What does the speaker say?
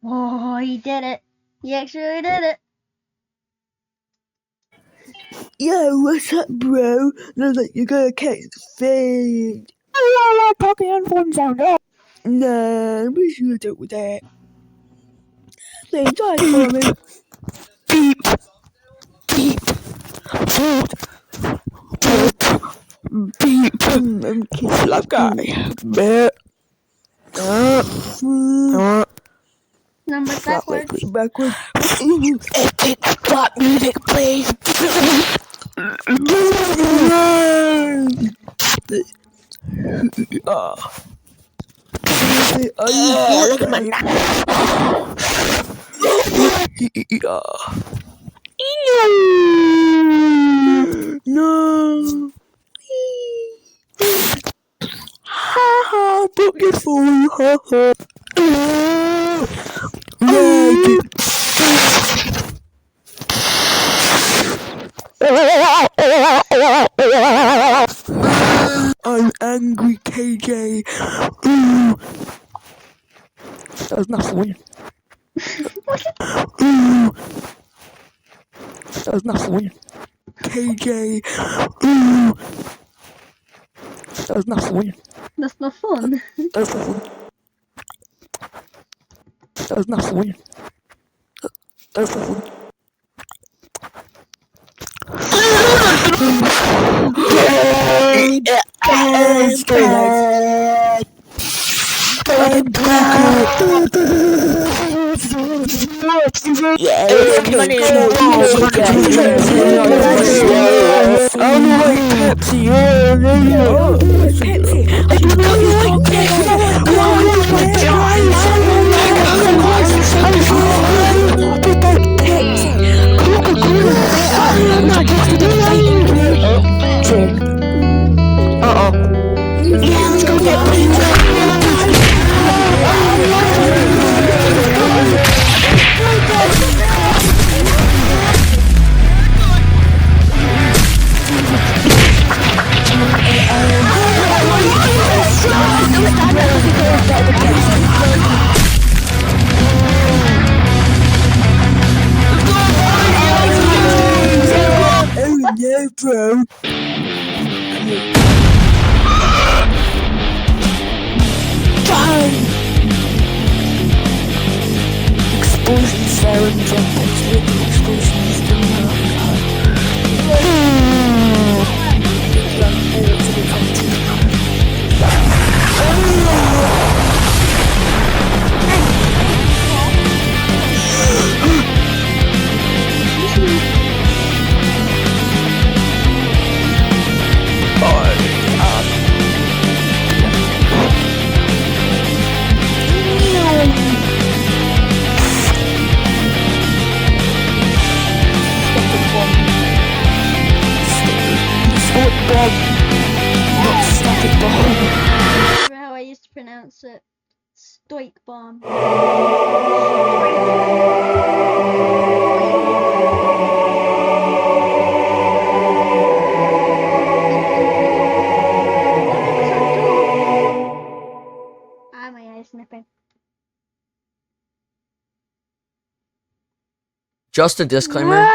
Oh, he did it. He actually did it. Yo, what's up, bro? Looks like you're gonna catch the fade. I talking phone sound up. Nah, we should do that. Please try for me. Beep, beep, food, beep. I'm kissing Love guy. you. Numbers backwards. Backwards. Epic pop music, please. Are you Look at my neck. No. Ha ha, book your phone, ha ha. Right. I'm angry, KJ. That was not funny. That was not funny. KJ. That was not funny. That's not fun. That was not funny. That was not funny. That was not funny. Pepsi. Pepsi. Yeah, let's go get pizza. Oh no, bro. Explosion sirens and explosion explosions. Remember how I used to pronounce it? Stoik bomb. Ah, my eye's snipping. Just a disclaimer.